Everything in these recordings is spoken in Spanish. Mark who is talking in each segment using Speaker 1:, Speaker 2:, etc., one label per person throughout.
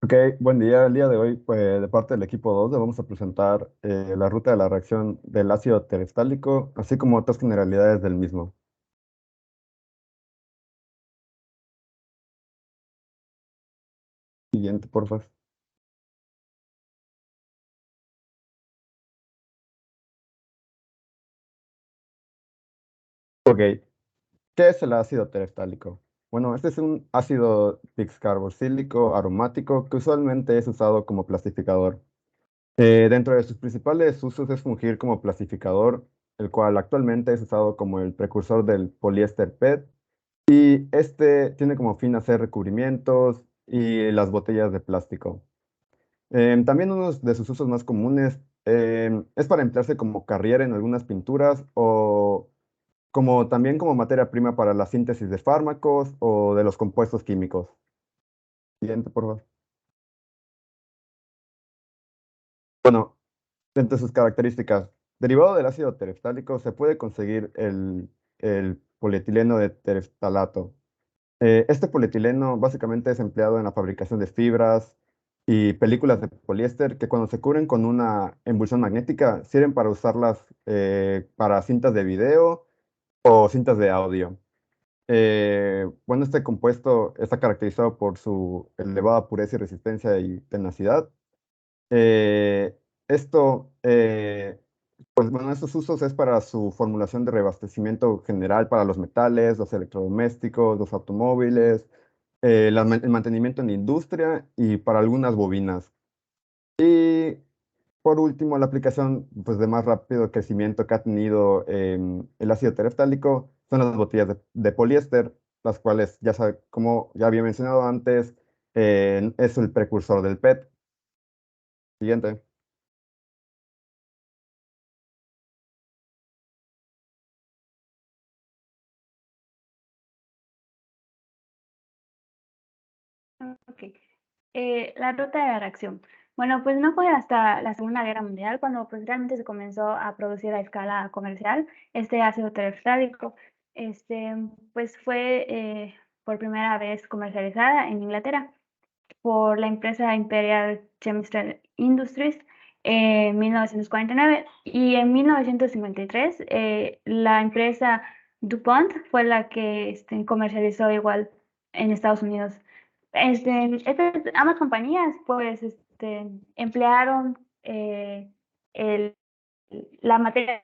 Speaker 1: Ok, buen día. El día de hoy, pues, de parte del equipo 2, le vamos a presentar la ruta de la reacción del ácido terestálico, así como otras generalidades del mismo. Siguiente, por favor. Ok, ¿qué es el ácido terestálico? Bueno, este es un ácido bixcarboxílico aromático que usualmente es usado como plastificador. Dentro de sus principales usos es fungir como plastificador, el cual actualmente es usado como el precursor del poliéster PET. Y este tiene como fin hacer recubrimientos y las botellas de plástico. También uno de sus usos más comunes es para emplearse como carrier en algunas pinturas o como también como materia prima para la síntesis de fármacos o de los compuestos químicos. Siguiente, por favor. Bueno, entre sus características, derivado del ácido terephtálico se puede conseguir el polietileno de tereftalato. Este polietileno básicamente es empleado en la fabricación de fibras y películas de poliéster que cuando se cubren con una emulsión magnética sirven para usarlas para cintas de video o cintas de audio. Bueno, este compuesto está caracterizado por su elevada pureza y resistencia y tenacidad. Eh, esto, pues bueno, estos usos es para su formulación de reabastecimiento general para los metales, los electrodomésticos, los automóviles, el mantenimiento en la industria y para algunas bobinas. Y por último, la aplicación pues, de más rápido crecimiento que ha tenido el ácido tereftálico son las botellas de poliéster, las cuales, ya sabe, como ya había mencionado antes, es el precursor del PET. Siguiente.
Speaker 2: Ok. La ruta de la reacción. Bueno, pues no fue hasta la Segunda Guerra Mundial cuando pues realmente se comenzó a producir a escala comercial este ácido terephtálico. Este, pues fue por primera vez comercializada en Inglaterra por la empresa Imperial Chemical Industries en 1949 y en 1953 la empresa DuPont fue la que comercializó igual en Estados Unidos. Ambas compañías pues emplearon la materia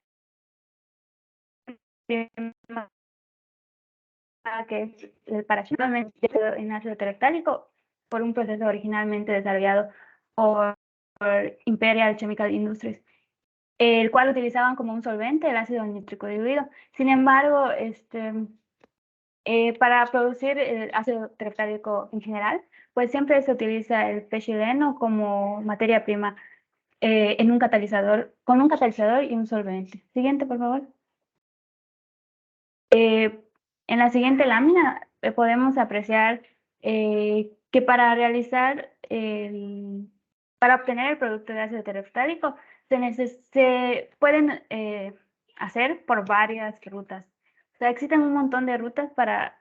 Speaker 2: prima que es el parachutamente en ácido terectálico por un proceso originalmente desarrollado por Imperial Chemical Industries, el cual utilizaban como un solvente el ácido nítrico diluido. Sin embargo, para producir el ácido terectálico en general, pues siempre se utiliza el pez chileno como materia prima en un catalizador, con un catalizador y un solvente. Siguiente, por favor. En la siguiente lámina podemos apreciar que para para obtener el producto de ácido terephtálico se pueden hacer por varias rutas. O sea, existen un montón de rutas para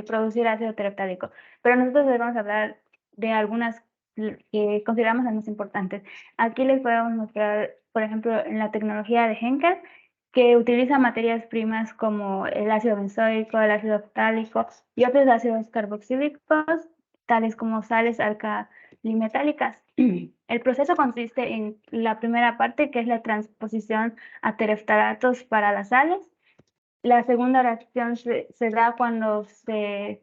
Speaker 2: producir ácido terephtálico, pero nosotros les vamos a hablar de algunas que consideramos las más importantes. Aquí les podemos mostrar, por ejemplo, en la tecnología de Henkel, que utiliza materias primas como el ácido benzoico, el ácido ftálico y otros ácidos carboxílicos, tales como sales alcalimetálicas. El proceso consiste en la primera parte, que es la transposición a tereftalatos para las sales. La segunda reacción se da cuando este,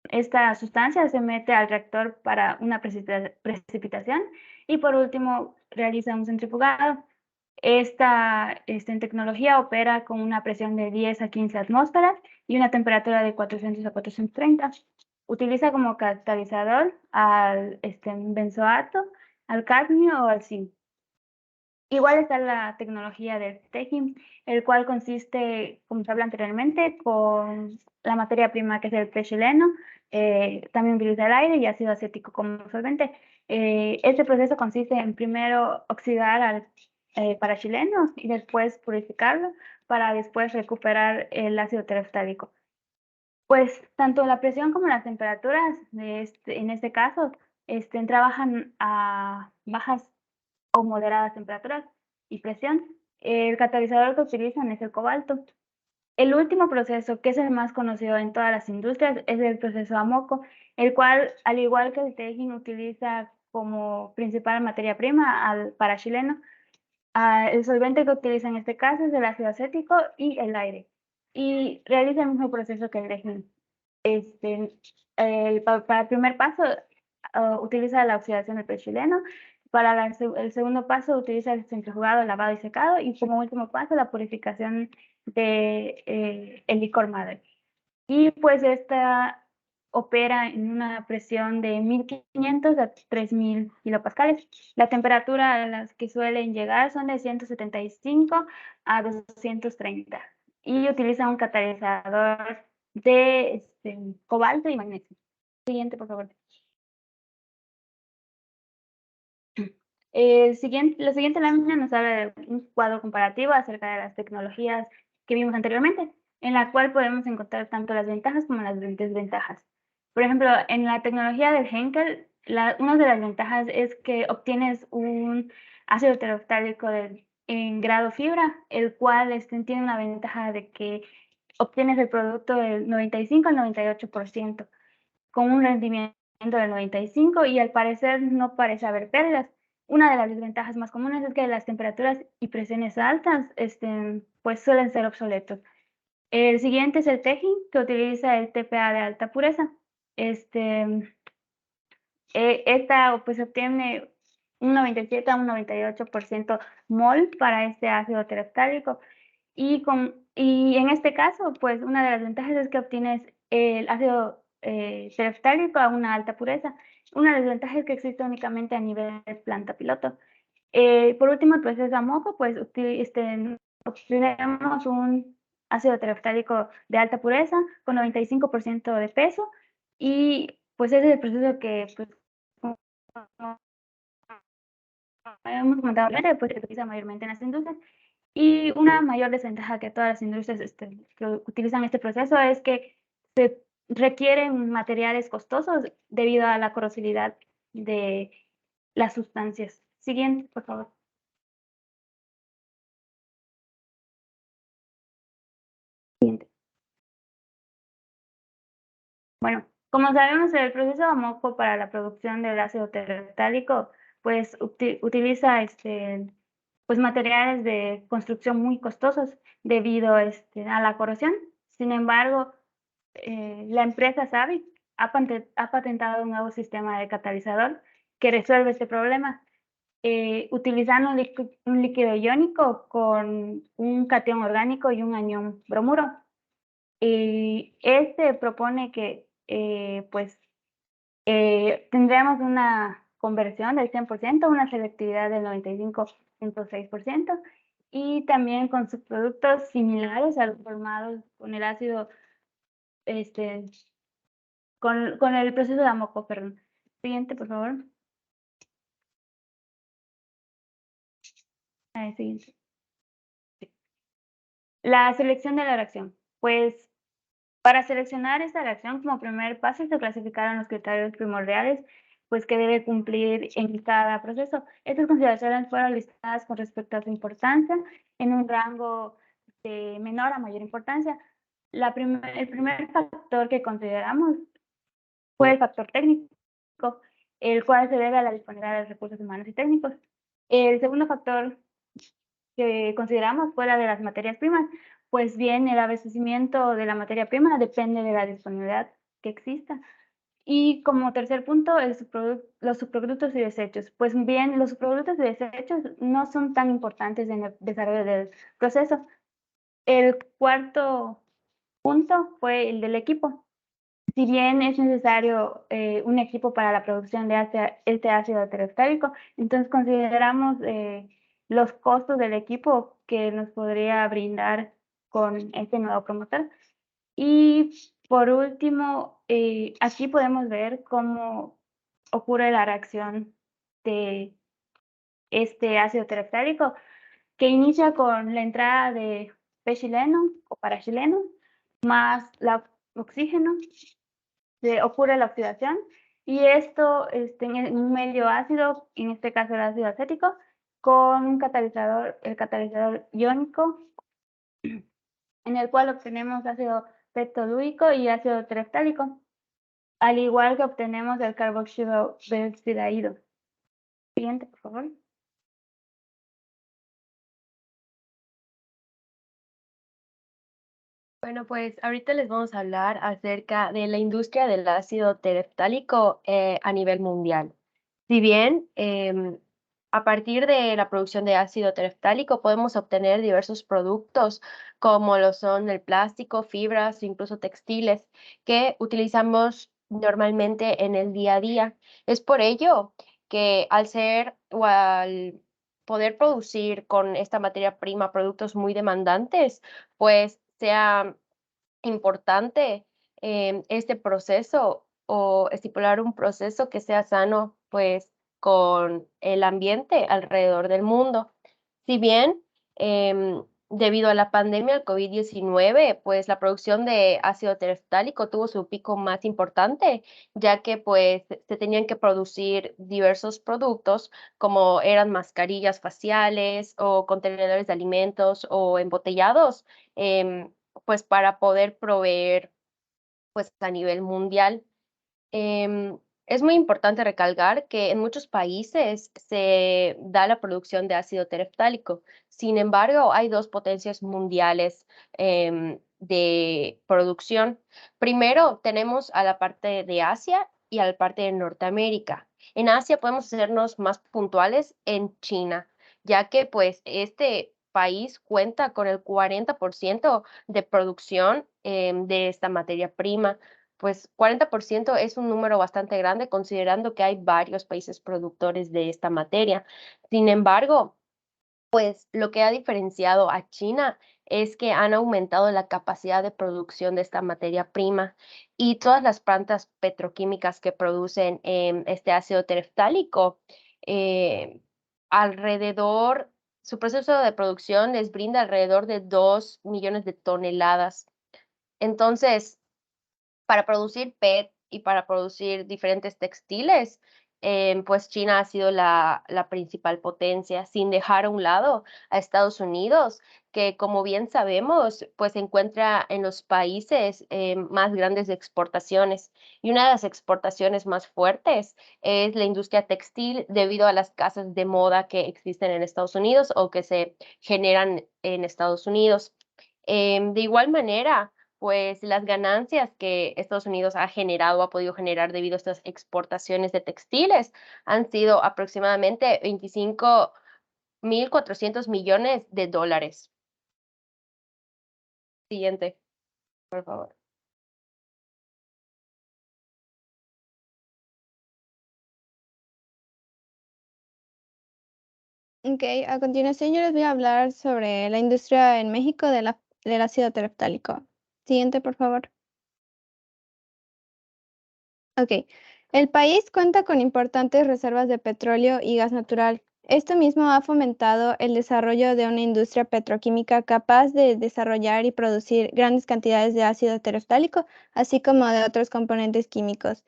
Speaker 2: esta sustancia se mete al reactor para una precipitación y por último realiza un centrifugado. Esta tecnología opera con una presión de 10 a 15 atmósferas y una temperatura de 400 a 430. Utiliza como catalizador al benzoato, al cadmio o al zinc. Igual está la tecnología del stacking, el cual consiste, como se habla anteriormente, con la materia prima que es el chileno, también utiliza el aire y ácido acético como solvente. Este proceso consiste en primero oxidar al parachileno y después purificarlo para después recuperar el ácido terephtálico. Pues tanto la presión como las temperaturas en este caso, trabajan a bajas o moderadas temperaturas y presión. El catalizador que utilizan es el cobalto. El último proceso, que es el más conocido en todas las industrias, es el proceso Amoco, el cual, al igual que el Teijin, utiliza como principal materia prima al parachileno. El solvente que utiliza en este caso es el ácido acético y el aire. Y realiza el mismo proceso que el Teijin. Para el primer paso, utiliza la oxidación del prechileno. Para el segundo paso, utiliza el centrifugado, lavado y secado. Y como último paso, la purificación de el licor madre. Y pues esta opera en una presión de 1500 a 3000 kilopascales. La temperatura a las que suelen llegar son de 175 a 230 y utiliza un catalizador de cobalto y magnesio. Siguiente, por favor. La siguiente lámina nos habla de un cuadro comparativo acerca de las tecnologías que vimos anteriormente, en la cual podemos encontrar tanto las ventajas como las desventajas. Por ejemplo, en la tecnología del Henkel, una de las ventajas es que obtienes un ácido teroftálico en grado fibra, el cual tiene una ventaja de que obtienes el producto del 95 al 98%, con un rendimiento del 95 y al parecer no parece haber pérdidas. Una de las desventajas más comunes es que las temperaturas y presiones altas pues suelen ser obsoletos. El siguiente es el Teji, que utiliza el TPA de alta pureza. Esta pues obtiene un 97 a un 98% mol para este ácido tereftálico. Y en este caso, pues una de las ventajas es que obtienes el ácido tereftálico a una alta pureza. Una desventaja es que existe únicamente a nivel planta piloto. Por último, el proceso Amoco, pues obtenemos un ácido tereftálico de alta pureza con 95% de peso y pues ese es el proceso que pues, como hemos comentado antes, pues se utiliza mayormente en las industrias. Y una mayor desventaja que todas las industrias que utilizan este proceso es que se requieren materiales costosos debido a la corrosividad de las sustancias. Siguiente, por favor. Siguiente. Bueno, como sabemos, el proceso Amoco para la producción del ácido tereftálico pues utiliza pues materiales de construcción muy costosos debido a la corrosión. Sin embargo, la empresa Savic ha patentado un nuevo sistema de catalizador que resuelve este problema, utilizando un líquido iónico con un catión orgánico y un anión bromuro. Y propone que pues tendríamos una conversión del 100%, una selectividad del 95.6% y también con subproductos similares a los formados con el ácido con el proceso de Amoco, perdón. Siguiente, por favor. Siguiente. La selección de la reacción. Pues para seleccionar esta reacción, como primer paso, se clasificaron los criterios primordiales pues que debe cumplir en cada proceso. Estas consideraciones fueron listadas con respecto a su importancia en un rango de menor a mayor importancia. El primer factor que consideramos fue el factor técnico, el cual se debe a la disponibilidad de recursos humanos y técnicos. El segundo factor que consideramos fue la de las materias primas, pues bien, el abastecimiento de la materia prima depende de la disponibilidad que exista. Y como tercer punto, los subproductos y desechos. Pues bien, los subproductos y desechos no son tan importantes en el desarrollo del proceso. El cuarto punto fue el del equipo. Si bien es necesario un equipo para la producción de este ácido tereftálico, entonces consideramos los costos del equipo que nos podría brindar con este nuevo promotor. Y por último, aquí podemos ver cómo ocurre la reacción de este ácido tereftálico, que inicia con la entrada de p-chileno o parachileno, más oxígeno, se ocurre la oxidación y esto en un medio ácido, en este caso el ácido acético, con un catalizador, el catalizador iónico, en el cual obtenemos ácido pentolúico y ácido tereftálico, al igual que obtenemos el carboxilo benzidahído. Siguiente, por favor.
Speaker 3: Bueno, pues ahorita les vamos a hablar acerca de la industria del ácido tereftálico a nivel mundial. Si bien a partir de la producción de ácido tereftálico podemos obtener diversos productos como lo son el plástico, fibras, incluso textiles que utilizamos normalmente en el día a día. Es por ello que al ser o al poder producir con esta materia prima productos muy demandantes, pues sea importante este proceso o estipular un proceso que sea sano, pues, con el ambiente alrededor del mundo. Si bien, debido a la pandemia del COVID-19, pues, la producción de ácido tereftálico tuvo su pico más importante, ya que, pues, se tenían que producir diversos productos, como eran mascarillas faciales o contenedores de alimentos o embotellados, pues, para poder proveer, pues, a nivel mundial. Es muy importante recalcar que en muchos países se da la producción de ácido tereftálico. Sin embargo, hay 2 potencias mundiales, de producción. Primero, tenemos a la parte de Asia y a la parte de Norteamérica. En Asia podemos hacernos más puntuales en China, ya que, pues, este país cuenta con el 40% de producción, de esta materia prima. Pues 40% es un número bastante grande, considerando que hay varios países productores de esta materia. Sin embargo, pues lo que ha diferenciado a China es que han aumentado la capacidad de producción de esta materia prima y todas las plantas petroquímicas que producen este ácido tereftálico, eh, alrededor, su proceso de producción les brinda alrededor de 2 millones de toneladas. Entonces, para producir PET y para producir diferentes textiles, pues China ha sido la principal potencia, sin dejar a un lado a Estados Unidos, que como bien sabemos, pues se encuentra en los países más grandes de exportaciones. Y una de las exportaciones más fuertes es la industria textil debido a las casas de moda que existen en Estados Unidos o que se generan en Estados Unidos. De igual manera, pues las ganancias que Estados Unidos ha generado, ha podido generar debido a estas exportaciones de textiles han sido aproximadamente 25.400 millones de dólares. Siguiente, por favor.
Speaker 4: Ok, a continuación yo les voy a hablar sobre la industria en México del ácido tereftálico. Siguiente, por favor. Ok, el país cuenta con importantes reservas de petróleo y gas natural. Esto mismo ha fomentado el desarrollo de una industria petroquímica capaz de desarrollar y producir grandes cantidades de ácido tereftálico, así como de otros componentes químicos.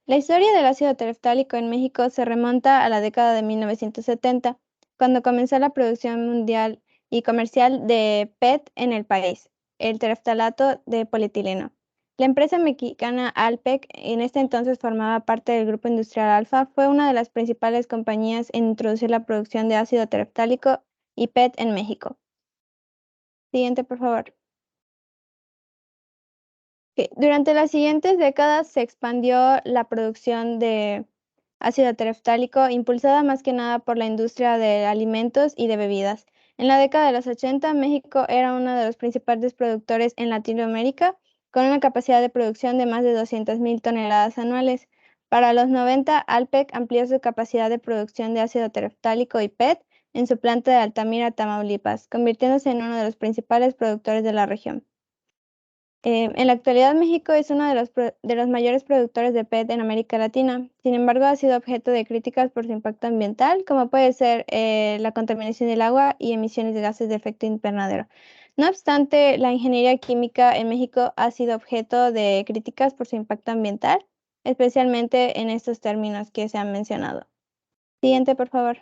Speaker 4: La historia del ácido tereftálico en México se remonta a la década de 1970, cuando comenzó la producción mundial y comercial de PET en el país, el tereftalato de polietileno. La empresa mexicana Alpek, en este entonces formaba parte del grupo industrial Alfa, fue una de las principales compañías en introducir la producción de ácido tereftálico y PET en México. Siguiente, por favor. Durante las siguientes décadas se expandió la producción de ácido tereftálico, impulsada más que nada por la industria de alimentos y de bebidas. En la década de los 80, México era uno de los principales productores en Latinoamérica, con una capacidad de producción de más de 200.000 toneladas anuales. Para los 90, Alpek amplió su capacidad de producción de ácido tereftálico y PET en su planta de Altamira, Tamaulipas, convirtiéndose en uno de los principales productores de la región. En la actualidad, México es uno de los mayores productores de PET en América Latina. Sin embargo, ha sido objeto de críticas por su impacto ambiental, como puede ser la contaminación del agua y emisiones de gases de efecto invernadero. No obstante, la ingeniería química en México ha sido objeto de críticas por su impacto ambiental, especialmente en estos términos que se han mencionado. Siguiente, por favor.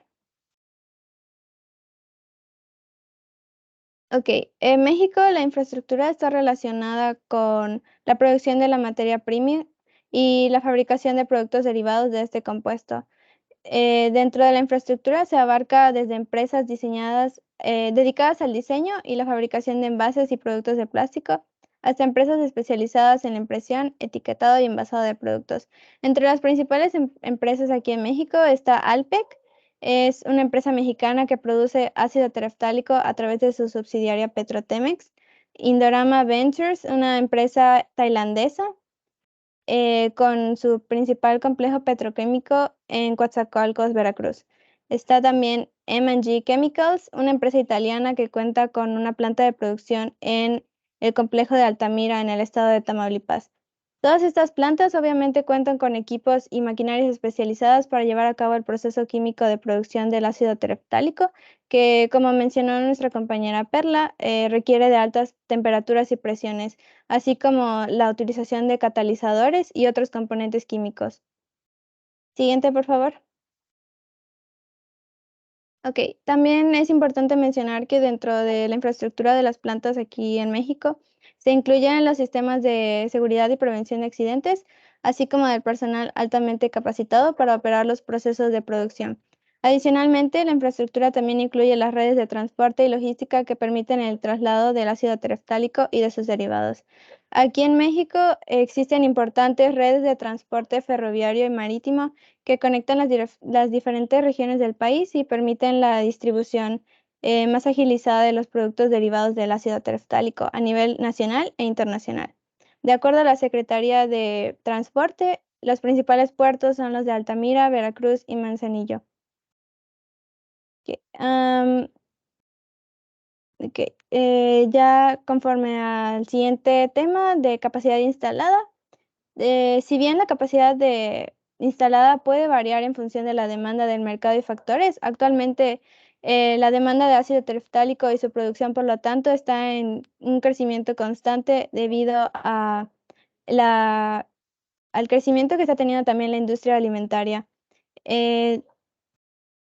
Speaker 4: Ok, en México la infraestructura está relacionada con la producción de la materia prima y la fabricación de productos derivados de este compuesto. Dentro de la infraestructura se abarca desde empresas diseñadas, dedicadas al diseño y la fabricación de envases y productos de plástico, hasta empresas especializadas en la impresión, etiquetado y envasado de productos. Entre las principales empresas aquí en México está Alpec, es una empresa mexicana que produce ácido tereftálico a través de su subsidiaria Petrotemex. Indorama Ventures, una empresa tailandesa, con su principal complejo petroquímico en Coatzacoalcos, Veracruz. Está también M&G Chemicals, una empresa italiana que cuenta con una planta de producción en el complejo de Altamira, en el estado de Tamaulipas. Todas estas plantas obviamente cuentan con equipos y maquinarias especializadas para llevar a cabo el proceso químico de producción del ácido tereftálico, que, como mencionó nuestra compañera Perla, requiere de altas temperaturas y presiones, así como la utilización de catalizadores y otros componentes químicos. Siguiente, por favor. Ok, también es importante mencionar que dentro de la infraestructura de las plantas aquí en México se incluyen los sistemas de seguridad y prevención de accidentes, así como del personal altamente capacitado para operar los procesos de producción. Adicionalmente, la infraestructura también incluye las redes de transporte y logística que permiten el traslado del ácido tereftálico y de sus derivados. Aquí en México existen importantes redes de transporte ferroviario y marítimo que conectan las diferentes regiones del país y permiten la distribución más agilizada de los productos derivados del ácido tereftálico a nivel nacional e internacional. De acuerdo a la Secretaría de Transporte, los principales puertos son los de Altamira, Veracruz y Manzanillo. Ok, ya conforme al siguiente tema de capacidad instalada, si bien la capacidad instalada puede variar en función de la demanda del mercado y factores, actualmente la demanda de ácido tereftálico y su producción, por lo tanto, está en un crecimiento constante debido al crecimiento que está teniendo también la industria alimentaria.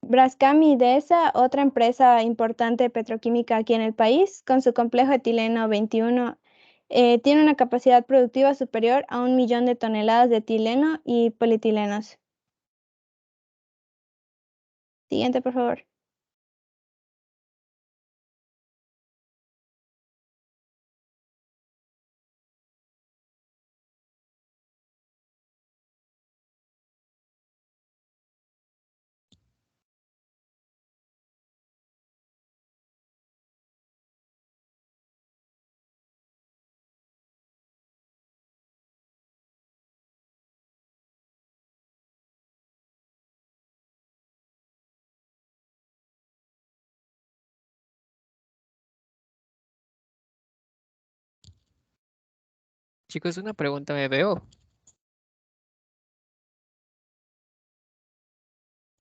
Speaker 4: Braskem Idesa, otra empresa importante petroquímica aquí en el país, con su complejo etileno 21, tiene una capacidad productiva superior a 1 millón de toneladas de etileno y polietilenos. Siguiente, por favor.
Speaker 5: Chicos, una pregunta me veo.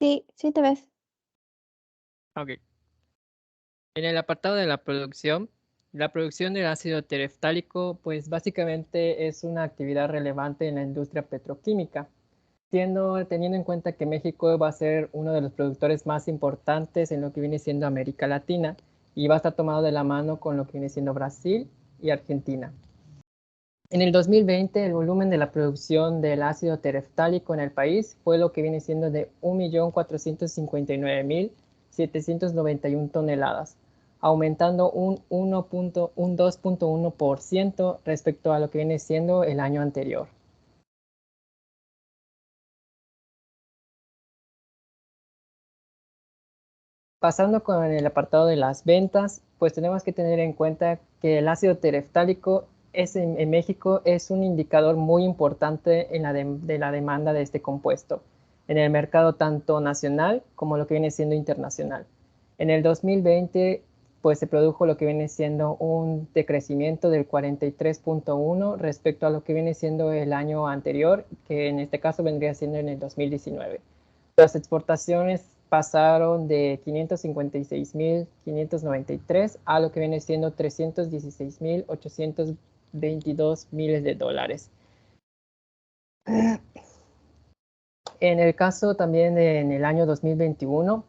Speaker 4: Sí, sí te ves.
Speaker 5: Ok. En el apartado de la producción del ácido tereftálico, pues básicamente es una actividad relevante en la industria petroquímica, teniendo en cuenta que México va a ser uno de los productores más importantes en lo que viene siendo América Latina y va a estar tomado de la mano con lo que viene siendo Brasil y Argentina. En el 2020, el volumen de la producción del ácido tereftálico en el país fue lo que viene siendo de 1.459.791 toneladas, aumentando un 2.1% respecto a lo que viene siendo el año anterior. Pasando con el apartado de las ventas, pues tenemos que tener en cuenta que el ácido tereftálico en México es un indicador muy importante de la demanda de este compuesto en el mercado tanto nacional como lo que viene siendo internacional. En el 2020, pues se produjo lo que viene siendo un decrecimiento del 43.1 respecto a lo que viene siendo el año anterior, que en este caso vendría siendo en el 2019. Las exportaciones pasaron de 556.593 a lo que viene siendo 316.822 miles de dólares. En el caso también en el año 2021,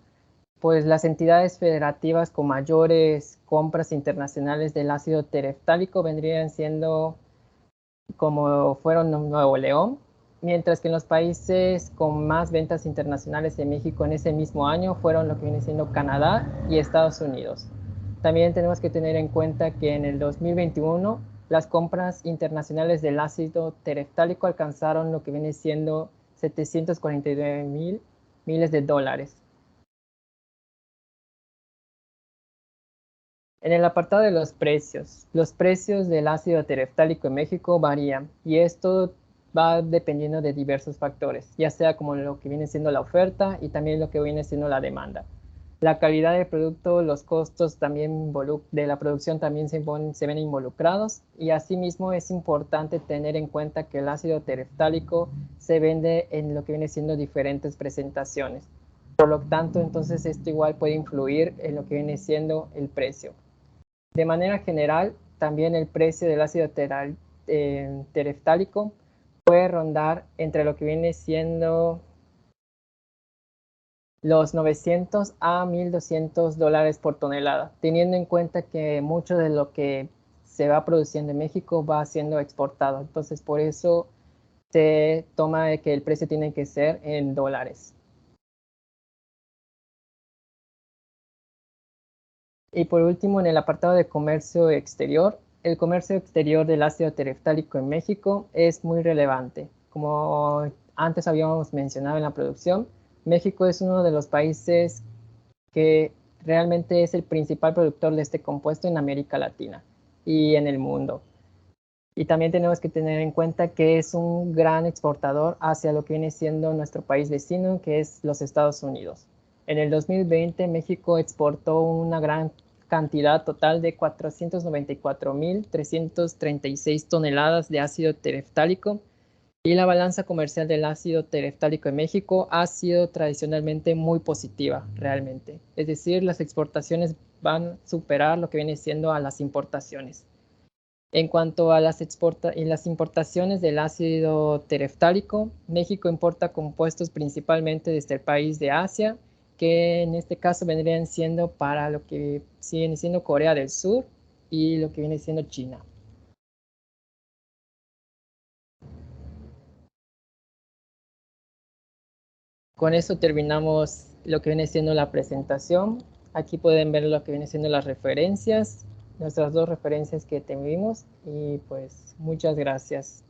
Speaker 5: pues las entidades federativas con mayores compras internacionales del ácido tereftálico vendrían siendo como fueron Nuevo León, mientras que en los países con más ventas internacionales de México en ese mismo año fueron lo que viene siendo Canadá y Estados Unidos. También tenemos que tener en cuenta que en el 2021 las compras internacionales del ácido tereftálico alcanzaron lo que viene siendo 749.000 miles de dólares. En el apartado de los precios del ácido tereftálico en México varían y esto va dependiendo de diversos factores, ya sea como lo que viene siendo la oferta y también lo que viene siendo la demanda. La calidad del producto, los costos también de la producción también se ven involucrados y asimismo es importante tener en cuenta que el ácido tereftálico se vende en lo que viene siendo diferentes presentaciones. Por lo tanto, entonces esto igual puede influir en lo que viene siendo el precio. De manera general, también el precio del ácido tereftálico puede rondar entre lo que viene siendo los 900 a 1.200 dólares por tonelada, teniendo en cuenta que mucho de lo que se va produciendo en México va siendo exportado. Entonces, por eso se toma de que el precio tiene que ser en dólares. Y por último, en el apartado de comercio exterior, el comercio exterior del ácido tereftálico en México es muy relevante. Como antes habíamos mencionado en la producción, México es uno de los países que realmente es el principal productor de este compuesto en América Latina y en el mundo. Y también tenemos que tener en cuenta que es un gran exportador hacia lo que viene siendo nuestro país vecino, que es los Estados Unidos. En el 2020, México exportó una gran cantidad total de 494.336 toneladas de ácido tereftálico y la balanza comercial del ácido tereftálico en México ha sido tradicionalmente muy positiva, realmente. Es decir, las exportaciones van a superar lo que viene siendo a las importaciones. En cuanto a las importaciones del ácido tereftálico, México importa compuestos principalmente desde el país de Asia, que en este caso vendrían siendo para lo que viene siendo Corea del Sur y lo que viene siendo China. Con eso terminamos lo que viene siendo la presentación. Aquí pueden ver lo que viene siendo las referencias, nuestras dos referencias que tuvimos y pues muchas gracias.